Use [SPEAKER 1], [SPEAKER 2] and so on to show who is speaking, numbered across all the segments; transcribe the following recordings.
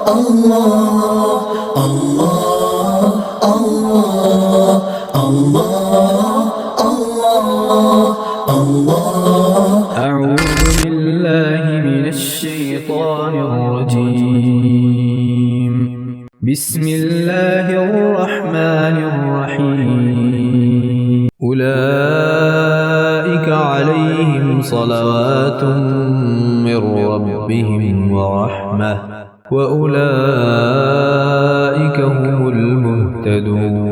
[SPEAKER 1] اللہ اللہ اللہ اللہ اللہ اللہ
[SPEAKER 2] أعوذ بالله من الشيطان الرجيم بسم الله الرحمن الرحيم أولئك عليهم صلوات من ربهم ورحمة وأولئك هم المهتدون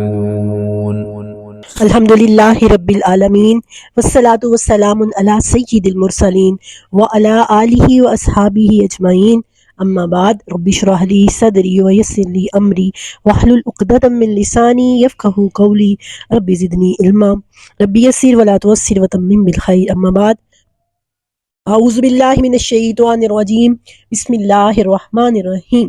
[SPEAKER 3] الحمدللہ رب العالمین والصلاة والسلام علی سید المرسلین وعلی آلہ واصحابہ اجمعین اما بعد رب اشرح لی صدری ویسر لی امری واحلل عقدۃ من لسانی یفقہوا قولی رب زدنی علما رب یسر ولا تعسر وتمم بالخیر اما بعد اعوذ باللہ من الشیطان الرجیم بسم اللہ الرحمن الرحیم۔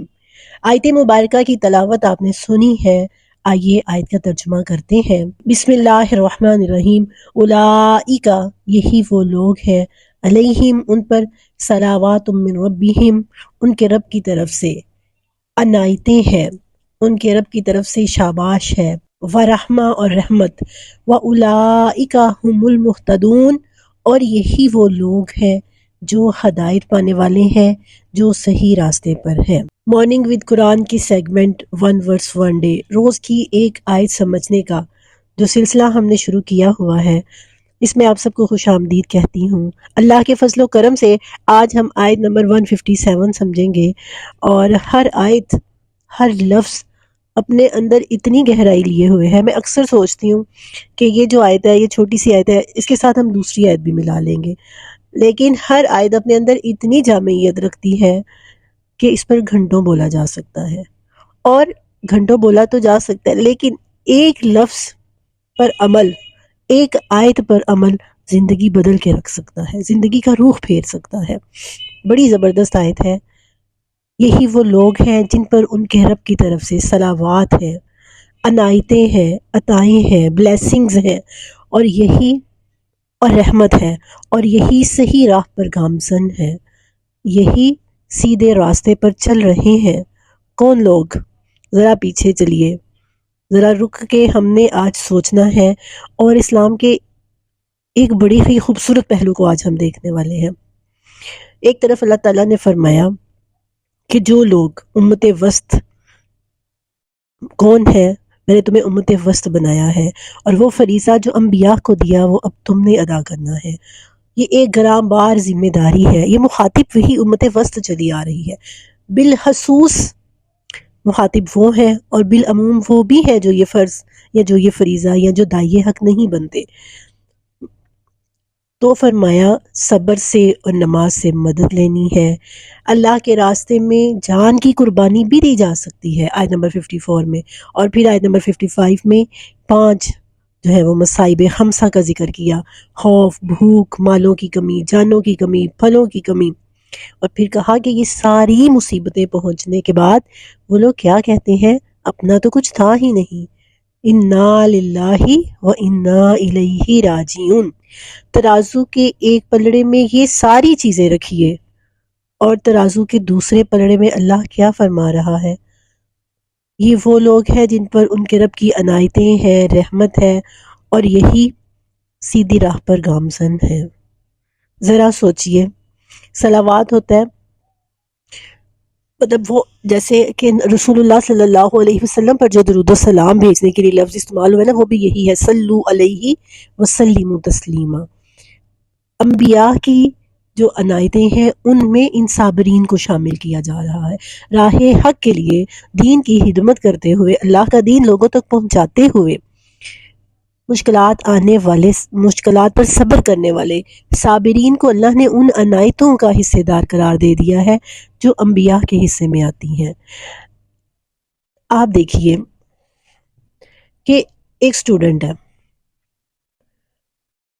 [SPEAKER 3] آیت مبارکہ کی تلاوت آپ نے سنی ہے، آئیے آیت کا ترجمہ کرتے ہیں۔ بسم اللہ الرحمن الرحیم۔ اولئک یہی وہ لوگ ہیں، علیہم ان پر، صلوات من ربہم ان کے رب کی طرف سے عنایتیں ہیں، ان کے رب کی طرف سے شاباش ہے، ورحمہ اور رحمت، واولئک هم المہتدون اور یہی وہ لوگ ہیں جو ہدایت پانے والے ہیں، جو صحیح راستے پر ہیں۔ مارننگ ود قرآن کی سیگمنٹ 1 ورس 1 ڈے، روز کی ایک آیت سمجھنے کا جو سلسلہ ہم نے شروع کیا ہوا ہے، اس میں آپ سب کو خوش آمدید کہتی ہوں۔ اللہ کے فضل و کرم سے آج ہم آیت نمبر 157 سمجھیں گے، اور ہر آیت، ہر لفظ اپنے اندر اتنی گہرائی لیے ہوئے ہے۔ میں اکثر سوچتی ہوں کہ یہ جو آیت ہے، یہ چھوٹی سی آیت ہے، اس کے ساتھ ہم دوسری آیت بھی ملا لیں گے، لیکن ہر آیت اپنے اندر اتنی جامعیت رکھتی ہے کہ اس پر گھنٹوں بولا جا سکتا ہے، اور گھنٹوں بولا تو جا سکتا ہے، لیکن ایک لفظ پر عمل، ایک آیت پر عمل زندگی بدل کے رکھ سکتا ہے، زندگی کا رخ پھیر سکتا ہے۔ بڑی زبردست آیت ہے۔ یہی وہ لوگ ہیں جن پر ان کے رب کی طرف سے صلوات ہیں، عنایتیں ہیں، عطائیں ہیں، بلیسنگز ہیں، اور یہی اور رحمت ہے، اور یہی صحیح راہ پر گامزن ہے، یہی سیدھے راستے پر چل رہے ہیں۔ کون لوگ؟ ذرا پیچھے چلیے، ذرا رک کے ہم نے آج سوچنا ہے، اور اسلام کے ایک بڑی ہی خوبصورت پہلو کو آج ہم دیکھنے والے ہیں۔ ایک طرف اللہ تعالیٰ نے فرمایا کہ جو لوگ امت وسط، کون ہے؟ میں نے تمہیں امت وسط بنایا ہے، اور وہ فریضہ جو انبیاء کو دیا وہ اب تم نے ادا کرنا ہے۔ یہ ایک گرام بار ذمہ داری ہے۔ یہ مخاطب وہی امت وسط چلی آ رہی ہے، بالخصوص مخاطب وہ ہیں اور بالعموم وہ بھی ہیں جو یہ فرض یا جو یہ فریضہ یا جو داعیے حق نہیں بنتے۔ تو فرمایا صبر سے اور نماز سے مدد لینی ہے۔ اللہ کے راستے میں جان کی قربانی بھی دی جا سکتی ہے، آیت نمبر 54 میں، اور پھر آیت نمبر 55 میں 5 جو ہے وہ مصائب خمسہ کا ذکر کیا: خوف، بھوک، مالوں کی کمی، جانوں کی کمی، پھلوں کی کمی، اور پھر کہا کہ یہ ساری مصیبتیں پہنچنے کے بعد وہ لوگ کیا کہتے ہیں؟ اپنا تو کچھ تھا ہی نہیں، انا للہ و انا الیہ راجعون۔ ترازو کے ایک پلڑے میں یہ ساری چیزیں رکھیے، اور ترازو کے دوسرے پلڑے میں اللہ کیا فرما رہا ہے؟ یہ وہ لوگ ہیں جن پر ان کے رب کی عنایتیں ہیں، رحمت ہے، اور یہی سیدھی راہ پر گامزن ہے۔ ذرا سوچئے، صلوات ہوتا ہے مطلب وہ جیسے کہ رسول اللہ صلی اللہ علیہ وسلم پر جو درود و سلام بھیجنے کے لیے لفظ استعمال ہوئے نا، وہ بھی یہی ہے، صلو علیہ وسلموا تسلیما۔ انبیاء کی جو عنایتیں ہیں ان میں ان صابرین کو شامل کیا جا رہا ہے، راہ حق کے لیے دین کی خدمت کرتے ہوئے، اللہ کا دین لوگوں تک پہنچاتے ہوئے، مشکلات آنے والے، مشکلات پر صبر کرنے والے صابرین کو اللہ نے ان عنایتوں کا حصے دار قرار دے دیا ہے جو انبیاء کے حصے میں آتی ہیں۔ آپ دیکھیے کہ ایک سٹوڈنٹ ہے،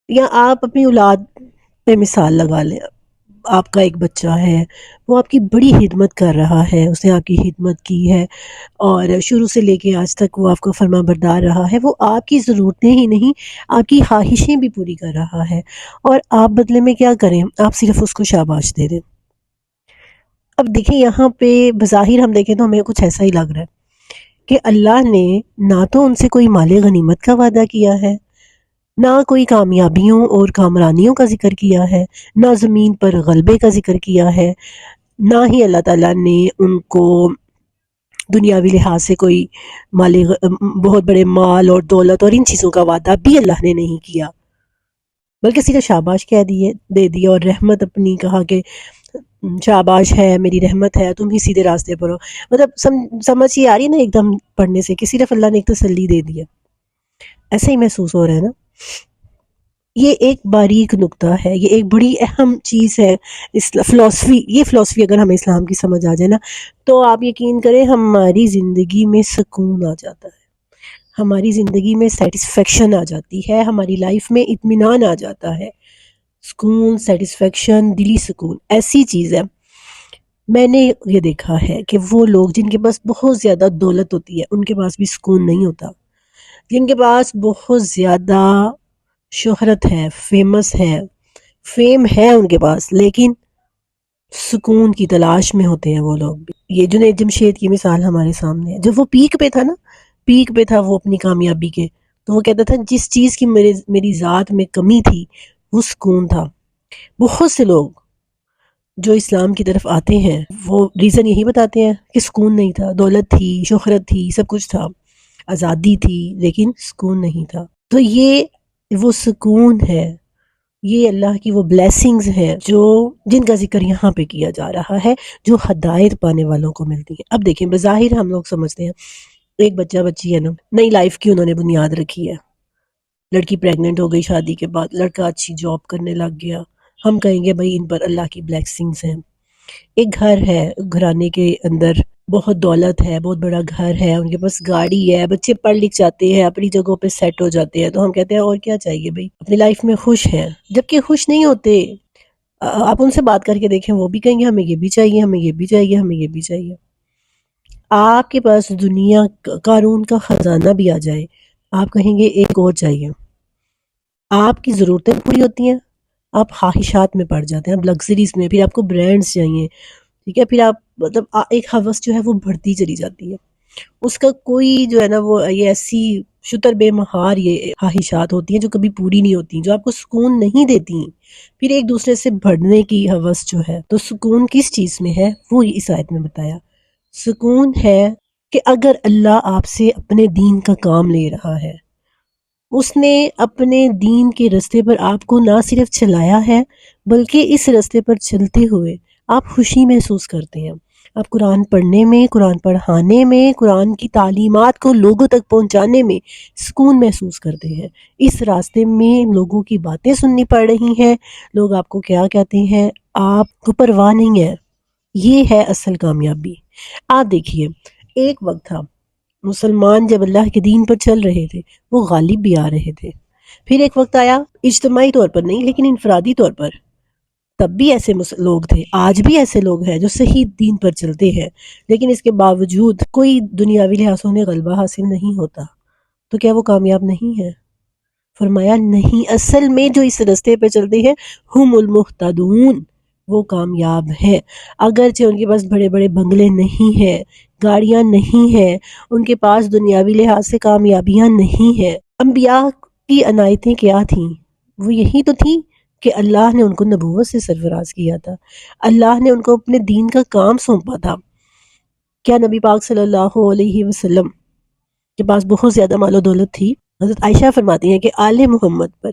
[SPEAKER 3] یا آپ اپنی اولاد پہ مثال لگا لیں، آپ کا ایک بچہ ہے، وہ آپ کی بڑی خدمت کر رہا ہے، اس نے آپ کی خدمت کی ہے، اور شروع سے لے کے آج تک وہ آپ کا فرما بردار رہا ہے، وہ آپ کی ضرورتیں ہی نہیں آپ کی خواہشیں بھی پوری کر رہا ہے، اور آپ بدلے میں کیا کریں؟ آپ صرف اس کو شاباش دے دیں، اب دیکھیں یہاں پہ بظاہر ہم دیکھیں تو ہمیں کچھ ایسا ہی لگ رہا ہے کہ اللہ نے نہ تو ان سے کوئی مال غنیمت کا وعدہ کیا ہے، نہ کوئی کامیابیوں اور کامرانیوں کا ذکر کیا ہے، نہ زمین پر غلبے کا ذکر کیا ہے، نہ ہی اللہ تعالیٰ نے ان کو دنیاوی لحاظ سے کوئی بہت بڑے مال اور دولت اور ان چیزوں کا وعدہ بھی اللہ نے نہیں کیا، بلکہ صرف شاباش کہہ دے دیا اور رحمت اپنی کہا کہ شاباش ہے، میری رحمت ہے، تم ہی سیدھے راستے پر ہو۔ مطلب سمجھ یہ آ رہی ہے نا ایک دم پڑھنے سے کہ صرف اللہ نے ایک تسلی دے دیا، ایسا ہی محسوس ہو رہا ہے نا۔ یہ ایک باریک نقطہ ہے، یہ ایک بڑی اہم چیز ہے اس فلسفی، یہ فلسفی اگر ہمیں اسلام کی سمجھ آ جائے نا تو آپ یقین کریں ہماری زندگی میں سکون آ جاتا ہے، ہماری زندگی میں سیٹسفیکشن آ جاتی ہے، ہماری لائف میں اطمینان آ جاتا ہے۔ سکون، سیٹسفیکشن، دلی سکون ایسی چیز ہے۔ میں نے یہ دیکھا ہے کہ وہ لوگ جن کے پاس بہت زیادہ دولت ہوتی ہے ان کے پاس بھی سکون نہیں ہوتا، جن کے پاس بہت زیادہ شہرت ہے، فیمس ہے، فیم ہے ان کے پاس، لیکن سکون کی تلاش میں ہوتے ہیں وہ لوگ بھی۔ یہ جنید جمشید کی مثال ہمارے سامنے ہے، جب وہ پیک پہ تھا نا، پیک پہ تھا وہ اپنی کامیابی کے، تو وہ کہتا تھا جس چیز کی میری ذات میں کمی تھی وہ سکون تھا۔ بہت سے لوگ جو اسلام کی طرف آتے ہیں وہ ریزن یہی بتاتے ہیں کہ سکون نہیں تھا، دولت تھی، شہرت تھی، سب کچھ تھا، آزادی تھی، لیکن سکون نہیں تھا۔ تو یہ وہ سکون ہے، یہ اللہ کی وہ بلیسنگز ہیں جن کا ذکر یہاں پہ کیا جا رہا ہے، جو ہدایت پانے والوں کو ملتی ہے۔ اب دیکھیں بظاہر ہم لوگ سمجھتے ہیں ایک بچہ بچی ہے نا، نئی لائف کی انہوں نے بنیاد رکھی ہے، لڑکی پریگننٹ ہو گئی شادی کے بعد، لڑکا اچھی جاب کرنے لگ گیا، ہم کہیں گے بھائی ان پر اللہ کی بلیسنگز ہیں۔ ایک گھر ہے، گھرانے کے اندر بہت دولت ہے، بہت بڑا گھر ہے، ان کے پاس گاڑی ہے، بچے پڑھ لکھ جاتے ہیں، اپنی جگہوں پہ سیٹ ہو جاتے ہیں، تو ہم کہتے ہیں اور کیا چاہیے بھائی، اپنی لائف میں خوش ہیں، جبکہ خوش نہیں ہوتے۔ آپ ان سے بات کر کے دیکھیں، وہ بھی کہیں گے ہمیں یہ بھی چاہیے، ہمیں یہ بھی چاہیے، ہمیں یہ بھی چاہیے۔ آپ کے پاس دنیا قارون کا خزانہ بھی آ جائے، آپ کہیں گے ایک اور چاہیے۔ آپ کی ضرورتیں پوری ہوتی ہیں، آپ خواہشات میں پڑ جاتے ہیں، آپ لگژریز میں، پھر آپ کو برانڈز چاہیے، ٹھیک ہے، پھر آپ مطلب ایک ہوس جو ہے وہ بڑھتی چلی جاتی ہے، اس کا کوئی جو ہے نا وہ یہ ایسی شتر بے مہار یہ خواہشات ہوتی ہیں جو کبھی پوری نہیں ہوتی، جو آپ کو سکون نہیں دیتی، پھر ایک دوسرے سے بڑھنے کی ہوس جو ہے۔ تو سکون کس چیز میں ہے وہ اس آیت میں بتایا، سکون ہے کہ اگر اللہ آپ سے اپنے دین کا کام لے رہا ہے، اس نے اپنے دین کے رستے پر آپ کو نہ صرف چلایا ہے بلکہ اس رستے پر چلتے ہوئے آپ خوشی محسوس کرتے ہیں، آپ قرآن پڑھنے میں، قرآن پڑھانے میں، قرآن کی تعلیمات کو لوگوں تک پہنچانے میں سکون محسوس کرتے ہیں، اس راستے میں لوگوں کی باتیں سننی پڑ رہی ہیں، لوگ آپ کو کیا کہتے ہیں آپ کو پرواہ نہیں ہے، یہ ہے اصل کامیابی۔ آپ دیکھیے ایک وقت تھا مسلمان جب اللہ کے دین پر چل رہے تھے وہ غالب بھی آ رہے تھے، پھر ایک وقت آیا اجتماعی طور پر نہیں لیکن انفرادی طور پر، تب بھی ایسے لوگ تھے، آج بھی ایسے لوگ ہیں جو صحیح دین پر چلتے ہیں، لیکن اس کے باوجود کوئی دنیاوی لحاظ سے انہیں غلبہ حاصل نہیں ہوتا، تو کیا وہ کامیاب نہیں ہے؟ فرمایا نہیں، اصل میں جو اس راستے پہ چلتے ہیں ہم المہتدون، وہ کامیاب ہے، اگرچہ ان کے پاس بڑے بڑے بنگلے نہیں ہیں، گاڑیاں نہیں ہیں، ان کے پاس دنیاوی لحاظ سے کامیابیاں نہیں ہیں۔ انبیاء کی عنایتیں کیا تھیں؟ وہ یہی تو تھیں کہ اللہ نے ان کو نبوت سے سرفراز کیا تھا، اللہ نے ان کو اپنے دین کا کام سونپا تھا۔ کیا نبی پاک صلی اللہ علیہ وسلم کے پاس بہت زیادہ مال و دولت تھی؟ حضرت عائشہ فرماتی ہیں کہ آل محمد پر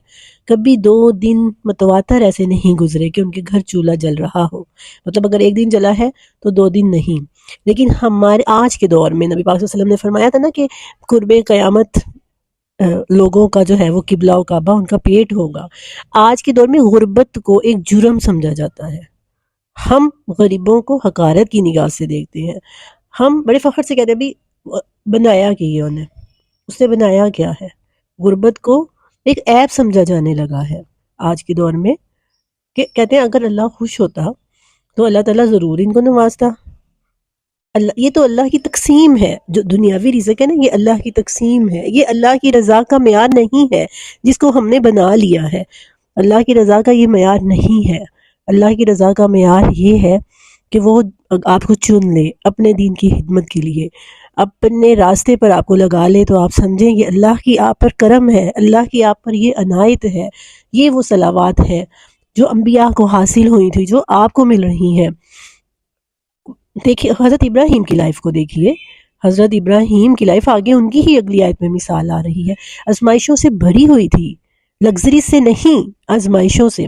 [SPEAKER 3] کبھی 2 دن متواتر ایسے نہیں گزرے کہ ان کے گھر چولہا جل رہا ہو، مطلب اگر ایک دن جلا ہے تو 2 دن نہیں، لیکن ہمارے آج کے دور میں نبی پاک صلی اللہ علیہ وسلم نے فرمایا تھا نا کہ قرب قیامت لوگوں کا جو ہے وہ قبلہ و کعبہ ان کا پیٹ ہوگا۔ آج کے دور میں غربت کو ایک جرم سمجھا جاتا ہے، ہم غریبوں کو حقارت کی نگاہ سے دیکھتے ہیں، ہم بڑے فخر سے کہتے ہیں بھی بنایا کیا انہیں، اس نے بنایا کیا ہے، غربت کو ایک عیب سمجھا جانے لگا ہے آج کے دور میں، کہ کہتے ہیں اگر اللہ خوش ہوتا تو اللہ تعالیٰ ضرور ان کو نوازتا، یہ تو اللہ کی تقسیم ہے، جو دنیاوی رزق ہے نا یہ اللہ کی تقسیم ہے، یہ اللہ کی رضا کا معیار نہیں ہے جس کو ہم نے بنا لیا ہے، اللہ کی رضا کا یہ معیار نہیں ہے، اللہ کی رضا کا معیار یہ ہے کہ وہ آپ کو چن لے اپنے دین کی خدمت کے لیے، اپنے راستے پر آپ کو لگا لے، تو آپ سمجھیں یہ اللہ کی آپ پر کرم ہے، اللہ کی آپ پر یہ عنایت ہے، یہ وہ صلوات ہے جو انبیاء کو حاصل ہوئی تھی، جو آپ کو مل رہی ہیں۔ دیکھیے حضرت ابراہیم کی لائف کو دیکھیے، حضرت ابراہیم کی لائف آگے ان کی ہی اگلی آیت میں مثال آ رہی ہے، آزمائشوں سے بھری ہوئی تھی، لگژری سے نہیں، آزمائشوں سے۔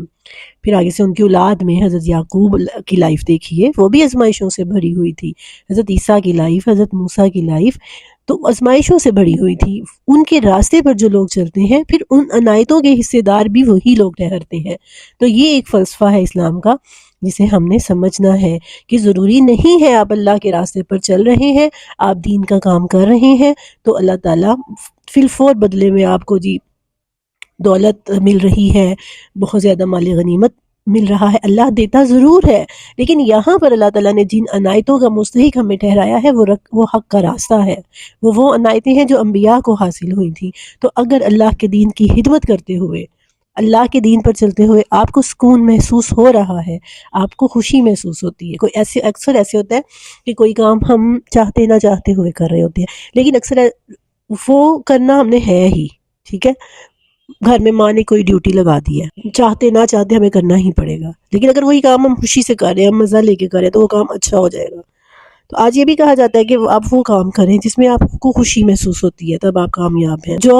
[SPEAKER 3] پھر آگے سے ان کی اولاد میں حضرت یعقوب کی لائف دیکھیے، وہ بھی آزمائشوں سے بھری ہوئی تھی، حضرت عیسیٰ کی لائف، حضرت موسیٰ کی لائف تو آزمائشوں سے بھری ہوئی تھی۔ ان کے راستے پر جو لوگ چلتے ہیں پھر ان عنایتوں کے حصے دار بھی وہی لوگ ٹھہرتے ہیں۔ تو یہ ایک فلسفہ ہے اسلام کا جسے ہم نے سمجھنا ہے کہ ضروری نہیں ہے آپ اللہ کے راستے پر چل رہے ہیں، آپ دین کا کام کر رہے ہیں تو اللہ تعالیٰ فی الفور بدلے میں آپ کو جی دولت مل رہی ہے، بہت زیادہ مال غنیمت مل رہا ہے، اللہ دیتا ضرور ہے، لیکن یہاں پر اللہ تعالیٰ نے جن عنایتوں کا مستحق ہمیں ٹھہرایا ہے وہ حق کا راستہ ہے، وہ عنایتیں ہیں جو انبیاء کو حاصل ہوئی تھیں۔ تو اگر اللہ کے دین کی خدمت کرتے ہوئے، اللہ کے دین پر چلتے ہوئے آپ کو سکون محسوس ہو رہا ہے، آپ کو خوشی محسوس ہوتی ہے، کوئی اکثر ایسے ہوتا ہے کہ کوئی کام ہم چاہتے نہ چاہتے ہوئے کر رہے ہوتے ہیں، لیکن اکثر وہ کرنا ہم نے ہے ہی، ٹھیک ہے، گھر میں ماں نے کوئی ڈیوٹی لگا دی ہے، چاہتے نہ چاہتے ہمیں کرنا ہی پڑے گا، لیکن اگر وہی کام ہم خوشی سے کر رہے ہیں، ہم مزہ لے کے کر رہے ہیں تو وہ کام اچھا ہو جائے گا۔ تو آج یہ بھی کہا جاتا ہے کہ آپ وہ کام کریں جس میں آپ کو خوشی محسوس ہوتی ہے، تب آپ کامیاب ہیں۔ جو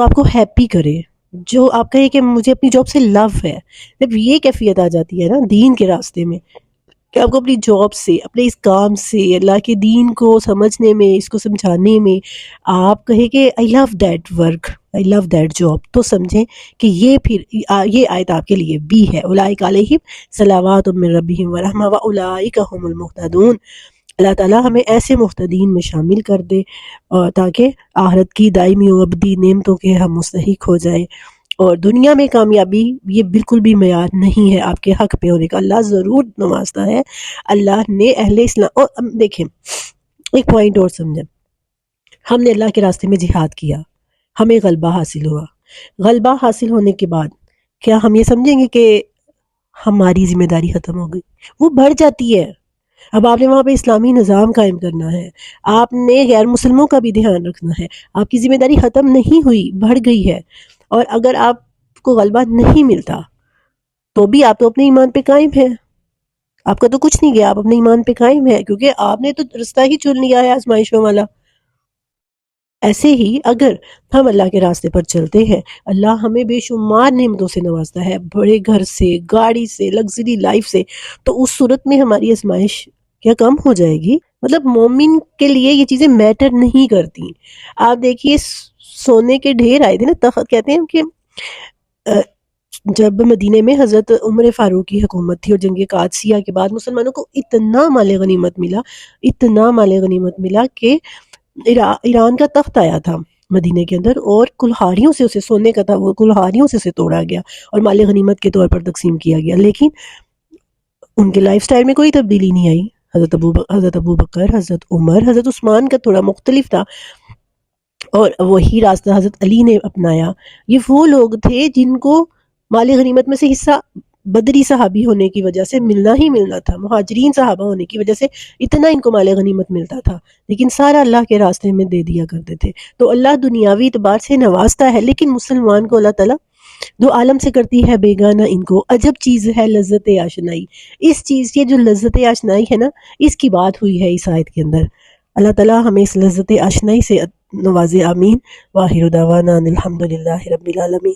[SPEAKER 3] آپ کو ہیپی کرے، جو آپ کہے کہ مجھے اپنی جاب سے لو ہے، جب یہ کیفیت آ جاتی ہے نا دین کے راستے میں، کہ آپ کو اپنی جاب سے، اپنے اس کام سے، اللہ کے دین کو سمجھنے میں، اس کو سمجھانے میں آپ کہیں کہ I love that work, I love that job, تو سمجھیں کہ یہ آیت آپ کے لیے بھی ہے۔ اولئک علیہم صلوات من ربہم ورحمہ واولئک هم المہتدون۔ اللہ تعالیٰ ہمیں ایسے مہتدین میں شامل کر دے اور تاکہ آخرت کی دائمی و ابدی نعمتوں کے ہم مستحق ہو جائیں، اور دنیا میں کامیابی یہ بالکل بھی معیار نہیں ہے آپ کے حق پہ ہونے کا، اللہ ضرور نوازتا ہے۔ اللہ نے اہل اسلام، اور دیکھیں ایک پوائنٹ اور سمجھیں، ہم نے اللہ کے راستے میں جہاد کیا، ہمیں غلبہ حاصل ہوا، غلبہ حاصل ہونے کے بعد کیا ہم یہ سمجھیں گے کہ ہماری ذمہ داری ختم ہو گئی؟ وہ بڑھ جاتی ہے۔ اب آپ نے وہاں پہ اسلامی نظام قائم کرنا ہے، آپ نے غیر مسلموں کا بھی دھیان رکھنا ہے، آپ کی ذمہ داری ختم نہیں ہوئی، بڑھ گئی ہے۔ اور اگر آپ کو غلبہ نہیں ملتا تو بھی آپ تو اپنے ایمان پہ قائم ہیں، آپ کا تو کچھ نہیں گیا، آپ اپنے ایمان پہ قائم ہیں، کیونکہ آپ نے تو رستہ ہی چن لیا ہے آزمائشوں والا۔ ایسے ہی اگر ہم اللہ کے راستے پر چلتے ہیں، اللہ ہمیں بے شمار نعمتوں سے نوازتا ہے، بڑے گھر سے، گاڑی سے، لگژری لائف سے، تو اس صورت میں ہماری آزمائش کیا کم ہو جائے گی؟ مطلب مومن کے لیے یہ چیزیں میٹر نہیں کرتی۔ آپ دیکھیے سونے کے ڈھیر آئے تھے نا، تخت کہتے ہیں کہ جب مدینے میں حضرت عمر فاروق کی حکومت تھی اور جنگ قادسیہ کے بعد مسلمانوں کو اتنا مال غنیمت ملا کہ ایران کا تخت آیا تھا مدینے کے اندر، اور کلہاڑیوں سے اسے، سونے کا تھا وہ، کلہاڑیوں سے اسے توڑا گیا اور مال غنیمت کے طور پر تقسیم کیا گیا، لیکن ان کے لائف سٹائل میں کوئی تبدیلی نہیں آئی۔ حضرت ابو بکر، حضرت عمر، حضرت عثمان کا تھوڑا مختلف تھا، اور وہی راستہ حضرت علی نے اپنایا۔ یہ وہ لوگ تھے جن کو مال غنیمت میں سے حصہ بدری صحابی ہونے کی وجہ سے ملنا ہی ملنا تھا، مہاجرین صحابہ ہونے کی وجہ سے اتنا ان کو مال غنیمت ملتا تھا، لیکن سارا اللہ کے راستے میں دے دیا کرتے تھے۔ تو اللہ دنیاوی اعتبار سے نوازتا ہے، لیکن مسلمان کو اللہ تعالیٰ دو عالم سے کرتی ہے بیگانہ، ان کو عجب چیز ہے لذت آشنائی۔ اس چیز کی جو لذت آشنائی ہے نا، اس کی بات ہوئی ہے اس آیت کے اندر۔ اللہ تعالیٰ ہمیں اس لذت آشنائی سے نوازے، آمین۔ واخر دعوانا الحمدللہ رب العالمین۔